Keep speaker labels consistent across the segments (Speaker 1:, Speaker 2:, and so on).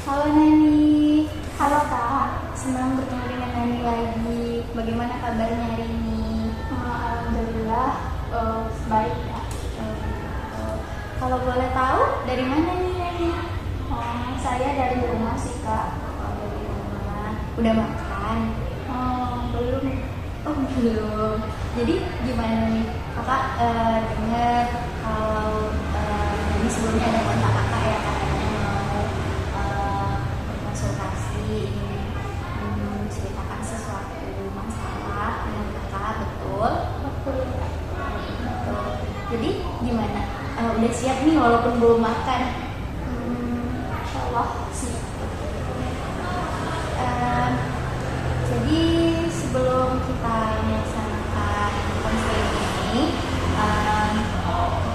Speaker 1: Halo Nani.
Speaker 2: Halo Kak,
Speaker 1: Senang bertemu dengan Nani lagi. Bagaimana kabarnya hari ini?
Speaker 2: Alhamdulillah baik ya.
Speaker 1: Kalau boleh tahu dari mana nih Nani?
Speaker 2: Saya dari rumah sih Kak.
Speaker 1: Dari rumah. Udah makan?
Speaker 2: Belum.
Speaker 1: Oh belum. Jadi gimana nih? Kakak dengar kalau Nani sebelumnya ada kontak kakak ya, katanya mau berkonsultasi, ingin menceritakan sesuatu masalah dengan kakak, betul?
Speaker 2: Betul Kak.
Speaker 1: Betul. Jadi gimana? Udah siap nih walaupun belum makan?
Speaker 2: Insya Allah sih.
Speaker 1: Jadi sebelum kita melaksanakan konseling ini,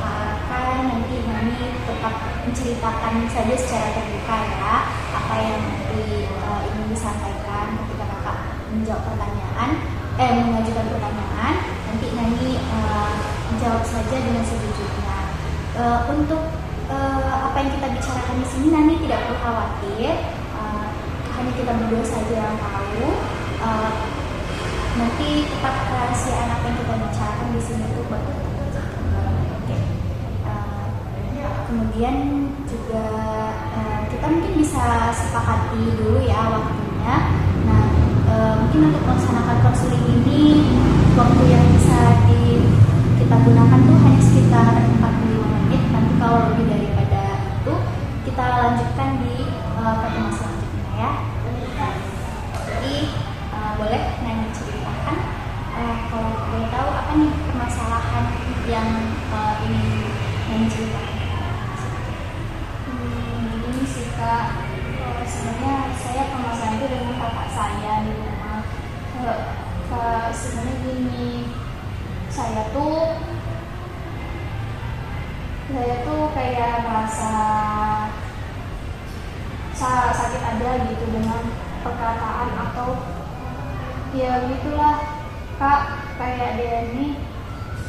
Speaker 1: akan nanti Nani tetap menceritakan saja secara terbuka ya, apa yang nanti ingin disampaikan ketika kakak menjawab pertanyaan, mengajukan pertanyaan. Nanti Nani menjawab saja dengan sejujurnya. Untuk apa yang kita bicarakan di sini, Nani tidak perlu khawatir. Hanya kita berdua saja yang tahu. Nanti tetap kerahasiaan apa yang kita bicarakan di sini itu buat oke. Kemudian juga kita mungkin bisa sepakati dulu ya waktunya. Nah, mungkin untuk melaksanakan konseling ini waktu yang bisa kita gunakan tuh hanya sekitar 45 menit. Nanti kalau lebih daripada itu kita lanjutkan di pertemuan selanjutnya ya. Jadi boleh Nani ceritakan kalau boleh tahu apa nih permasalahan yang ingin Nani ceritakan?
Speaker 2: Gini sih Kak, sebenarnya saya permasalahan itu dengan kakak saya di rumah. Sebenarnya gini, saya tuh kayak merasa sakit aja gitu dengan perkataan atau ya gitulah Kak. Kayak dia ini,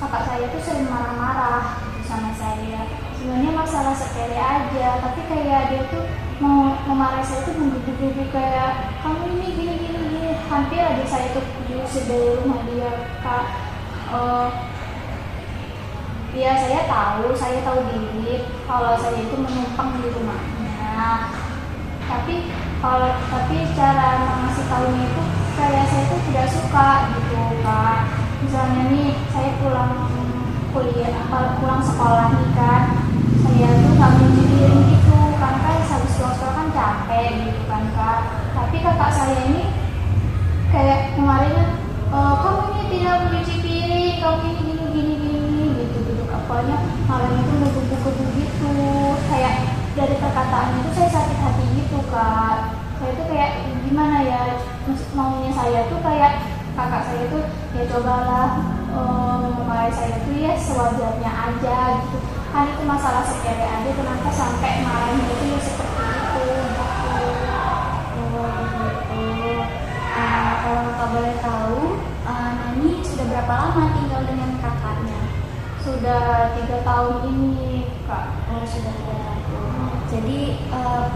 Speaker 2: kakak saya tuh sering marah-marah gitu sama saya. Sebenarnya masalah sepele aja, tapi kayak dia tuh mau marah saya tuh menggebu-gebu kayak kamu ini gini. Hampir aja saya tuh diusir dari rumah dia Kak. Ya saya tahu diri kalau saya itu menumpang di rumahnya. Tapi cara mengasih tahunya itu kayak saya tuh tidak suka gitu Kak. Misalnya nih saya pulang sekolah nih kan, saya tuh nggak menjidirin gitu kan habis pulang sekolah kan capek gitu kan Kak. Tapi kakak saya ini kayak kemarinnya kamu ini tidak mencuci piring, kamu ini gini gitu pokoknya malam itu ngegugu-gugu gitu. Kayak dari perkataan itu saya sakit hati gitu Kak. Saya tuh kayak gimana ya, maunya saya tuh kayak kakak saya tuh ya cobalah memarahi saya tuh ya sewajarnya aja gitu kan. Itu masalah sepele aja, kenapa sampai marahnya itu ya seperti itu gitu.
Speaker 1: Kalau kakak boleh tahu, Nani sudah berapa lama tinggal dengan kakaknya?
Speaker 2: Sudah 3 tahun ini Kak.
Speaker 1: Sudah 3 tahun. Jadi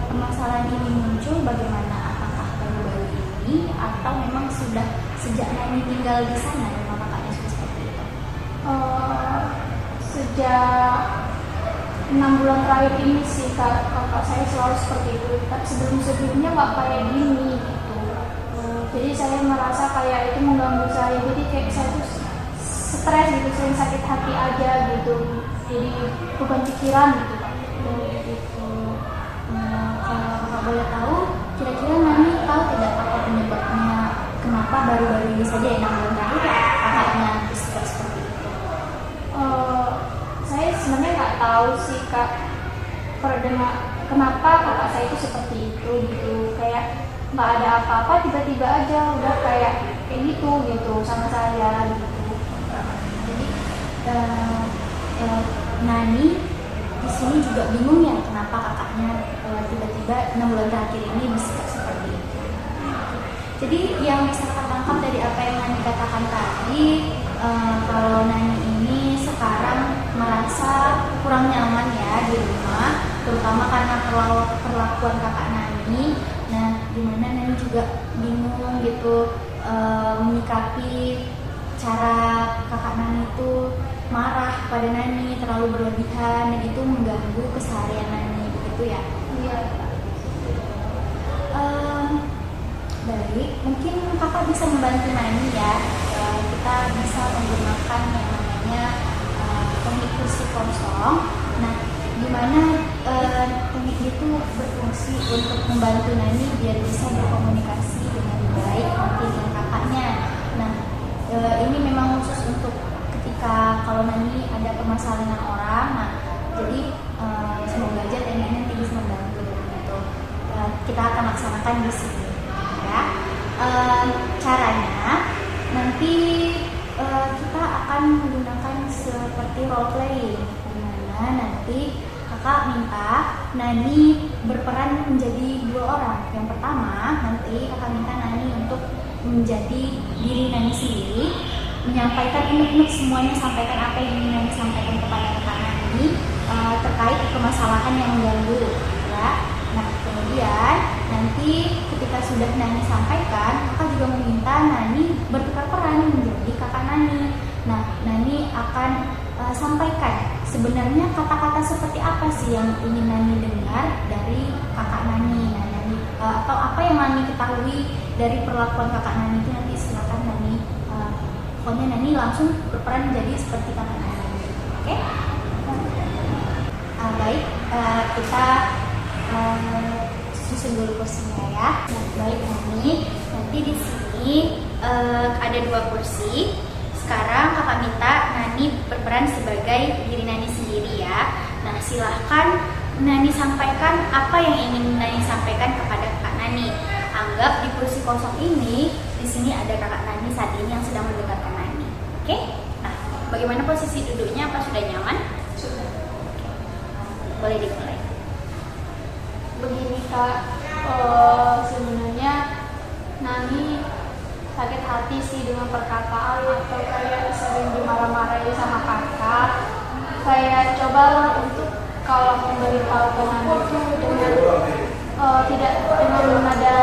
Speaker 1: permasalahan ini muncul bagaimana? Apakah baru-baru ini atau memang sudah sejak Nani tinggal di sana rumah kakaknya sudah seperti itu?
Speaker 2: Sejak 6 bulan terakhir ini sih kakak saya selalu seperti itu. Tapi sebelumnya nggak kayak gini gitu. Jadi saya merasa kayak itu mengganggu saya. Jadi kayak saya tuh stres gitu, sering sakit hati aja gitu. Jadi bukan pikiran gitu Pak.
Speaker 1: Kalau kakak boleh tahu, kira-kira Nani tahu tidak apa penyebabnya? Kenapa baru-baru ini saja 6 bulan terakhir kakaknya bersikap seperti itu?
Speaker 2: Saya sebenarnya nggak tahu sih Kak, kenapa kakak saya itu seperti itu gitu. Kayak nggak ada apa-apa tiba-tiba aja udah kayak gitu sama saya gitu.
Speaker 1: Jadi Nani di sini juga bingung ya kenapa kakaknya tiba-tiba 6 bulan terakhir ini bersikap seperti itu. Jadi yang bisa kakak tangkap dari apa yang Nani katakan tadi, kalau Nani ini sekarang merasa kurang nyaman ya di rumah, terutama karena perlakuan kakak Nani. Nah, gimana Nani juga bingung gitu menyikapi cara kakak Nani itu marah pada Nani terlalu berlebihan dan itu mengganggu keseharian Nani, begitu ya?
Speaker 2: Iya.
Speaker 1: Baik, mungkin kakak bisa membantu Nani ya. Kita bisa menggunakan yang namanya teknik kursi kosong. Nah, gimana teknik itu berfungsi untuk membantu Nani biar bisa berkomunikasi dengan baik nanti dengan kakaknya. Nah, ini memang khusus untuk ketika kalau Nani ada permasalahan dengan orang. Nah, jadi semoga aja teknik nanti bisa membantu gitu. Kita akan laksanakan di sini ya. Caranya nanti kita akan menggunakan seperti role playing, dimana nanti kakak minta Nani berperan menjadi dua orang. Yang pertama, nanti kakak minta Nani untuk menjadi diri Nani sendiri, menyampaikan unek-unek semuanya, sampaikan apa yang ingin Nani sampaikan kepada kakak Nani terkait permasalahan yang mengganggu ya. Nah, kemudian nanti ketika sudah Nani sampaikan, kakak juga meminta Nani bertukar peran menjadi kakak Nani. Nah, Nani akan sampaikan sebenarnya kata-kata seperti apa sih yang ingin Nani dengar dari kakak Nani. Nah, Nani atau apa yang Nani ketahui dari perlakuan kakak Nani itu nanti silakan Nani, pokoknya Nani langsung berperan menjadi seperti kakak Nani. Oke? Baik, kita susun dulu kursinya ya. Nah, baik Nani, nanti di sini ada 2 kursi. Sekarang kakak minta Nani berperan sebagai diri Nani sendiri ya. Nah, silahkan Nani sampaikan apa yang ingin Nani sampaikan kepada kakak Nani. Anggap di kursi kosong ini, di sini ada kakak Nani saat ini yang sedang mendengarkan Nani. Oke? Nah, bagaimana posisi duduknya? Apa sudah nyaman?
Speaker 2: Sudah.
Speaker 1: Boleh dimulai.
Speaker 2: Begini Kak, sebenarnya Nani sakit hati sih dengan perkataan atau kayak sering dimarah-marahi sama kakak. Saya cobalah untuk kalau memberitahu ke Nani itu dengan tidak dengan nada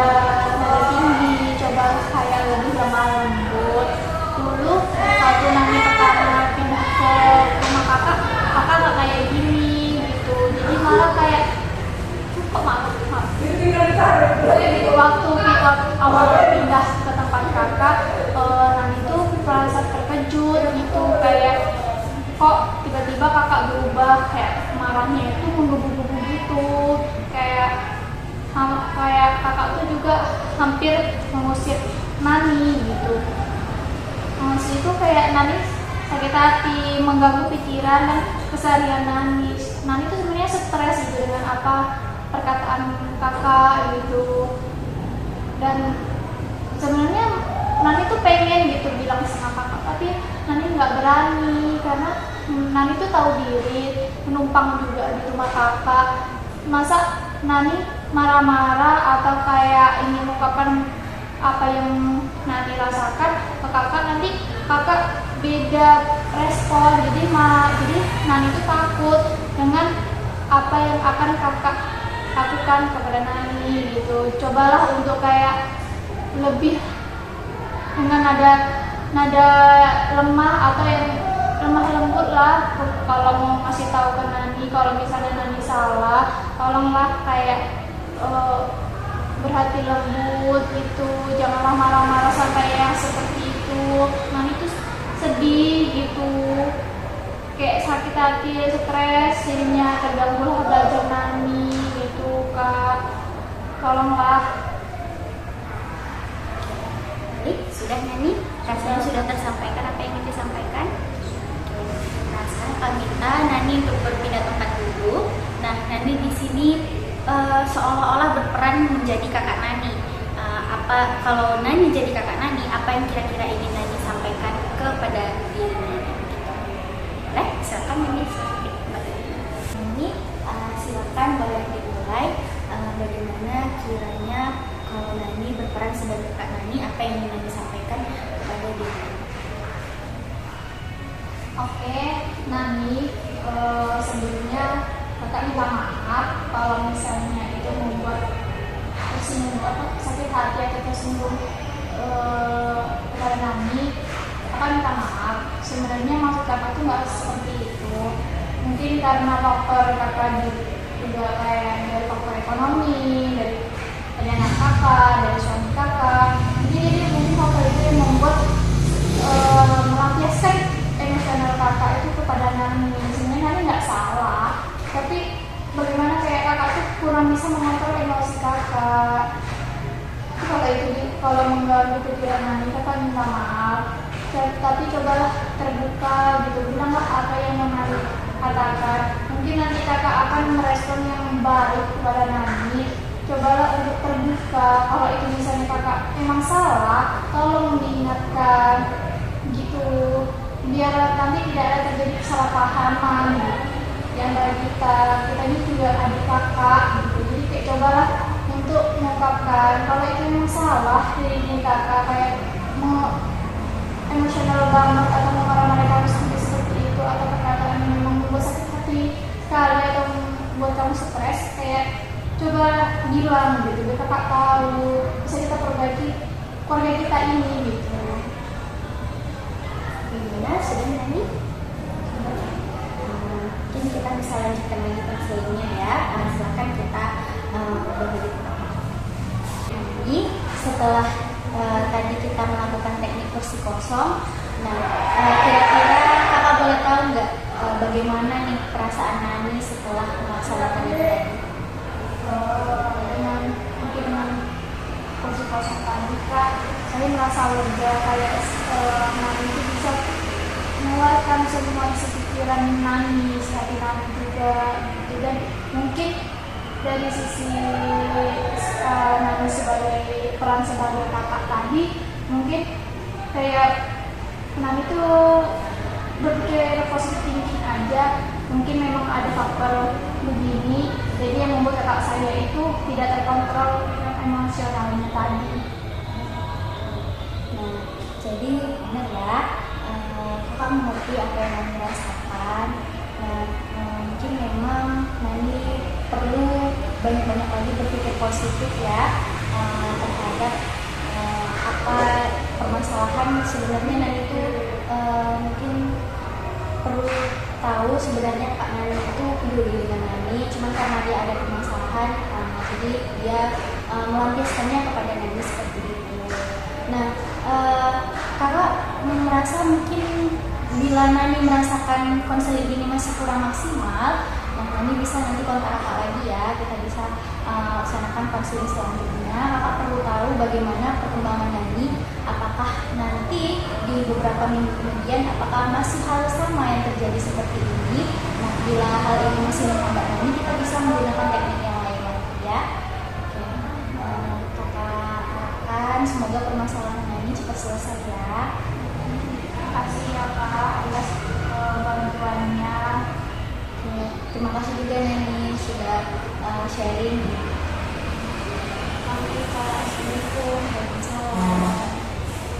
Speaker 2: tinggi, coba kayak lebih lemah lembut. Dulu waktu Nani pertama pindah ke rumah kakak nggak kayak gini gitu, jadi malah kayak kok maaf. Waktu awal pindah ke tempat kakak, Nani tuh merasa terkejut gitu, kayak kok tiba-tiba kakak berubah, kayak marahnya itu menggebu-gebu gitu, kayak kakak tuh juga hampir mengusir Nani gitu. Itu kayak Nani sakit hati, mengganggu pikiran dan keseharian Nani. Nani tuh sebenarnya stres gitu dengan apa perkataan kakak gitu. Dan sebenarnya Nani tuh pengen gitu bilang sama kakak, tapi Nani nggak berani karena Nani tuh tahu diri, menumpang juga di rumah kakak. Masa Nani marah-marah atau kayak ingin mengungkapkan apa yang Nani rasakan ke kakak, nanti kakak beda respon, jadi Nani tuh takut dengan apa yang akan kakak lakukan kepada Nani gitu. Cobalah untuk kayak lebih dengan nada lemah atau yang lemah lembut lah kalau mau kasih tahu ke Nani. Kalau misalnya Nani salah, tolonglah kayak berhati lembut gitu, janganlah marah-marah sampai yang seperti itu. Nani tuh sedih gitu, kayak sakit hati, stres, jadinya terganggu belajar Nani gitu Kak. Tolonglah.
Speaker 1: Baik, sudah Nani? Rasanya sudah tersampaikan apa yang ingin disampaikan? Nah, sekarang kami minta Nani untuk berpindah tempat dulu. Nah, Nani di sini seolah-olah berperan menjadi kakak Nani. Kalau Nani jadi kakak Nani, apa yang kira-kira ingin Nani sampaikan kepada diri Nani? Boleh? Silakan Nani. Ini silakan boleh dimulai. Bagaimana kiranya kalau Nani berperan sebagai kakak Nani, apa yang ingin Nani sampaikan kepada diri Nani?
Speaker 2: Oke, Nani, sebelumnya kakak minta maaf hati atau tersinggung kepada Nani, kakak minta maaf. Sebenarnya maksud kakak tuh nggak seperti itu. Mungkin karena faktor kakak juga kayak dari faktor ekonomi, dari anak kakak, dari suami kakak. Jadi mungkin faktor itu yang membuat melampiaskan emosional kakak itu kepada Nani. Sebenarnya Nani nggak salah, tapi bagaimana kayak kakak tuh kurang bisa mengontrol emosi kakak. Kalau mengganggu pikiran Nani, kakak minta maaf. Tapi cobalah terbuka gitu, bilanglah apa yang Nani katakan. Mungkin nanti kakak akan merespon yang baik kepada Nani. Cobalah untuk terbuka. Kalau itu misalnya kakak emang salah, tolong diingatkan gitu, biar nanti tidak ada terjadi kesalahpahaman gitu. Yang dari kita ini juga adik kakak gitu. Jadi kayak cobalah untuk mengungkapkan kalau itu memang salah dari kakak, kayak emosional banget atau memarah-marah kamu seperti itu, atau perkataan yang memang membuat sakit hati sekali atau membuat kamu stres, kayak coba bilang gitu, biar kakak tahu bisa kita perbaiki keluarga kita ini gitu.
Speaker 1: Gimana sudah Nani? Mungkin kita bisa lanjutkan lagi konselingnya ya. Silakan kita berbagi pengalaman. Jadi setelah tadi kita melakukan teknik kursi kosong, nah kira-kira kakak boleh tahu nggak bagaimana nih perasaan Nani setelah melaksanakan itu tadi?
Speaker 2: Dengan kursi kosong tadi kak, saya merasa lega, kayak Nani itu bisa mengeluarkan semua isi pikiran Nani, hati Nani juga gitu. Dan mungkin dari sisi Nani sebagai peran sebagai kakak tadi, mungkin kayak Nani tuh berpikir positif thinking aja. Mungkin memang ada faktor begini, jadi yang membuat kakak saya itu tidak terkontrol emosionalnya tadi.
Speaker 1: Nah, jadi benar ya, kakak mengerti apa yang Nani rasakan. Nah, mungkin memang Nani perlu banyak-banyak lagi berpikir positif ya terhadap apa permasalahan sebenarnya. Nani itu mungkin perlu tahu sebenarnya Kak Nani itu peduli dengan Nani, cuman karena dia ada permasalahan, jadi dia melampiaskannya kepada Nani seperti itu. Nah, kakak merasa mungkin bila Nani merasakan konseling ini masih kurang maksimal, nah Nani bisa nanti kontak kakak lagi ya, kita bisa laksanakan konseling selanjutnya. Kakak perlu tahu bagaimana perkembangan Nani, apakah nanti di beberapa minggu kemudian apakah masih hal sama yang terjadi seperti ini. Nah, bila hal ini masih menghambat Nani, kita bisa menggunakan teknik yang lain lagi ya. Oke, kakak harapkan semoga permasalahan Nani cepat selesai ya.
Speaker 2: Terima kasih ya Kak atas bantuannya.
Speaker 1: Terima kasih juga Nani sudah sharing.
Speaker 2: Assalamualaikum.
Speaker 1: Waalaikumsalam.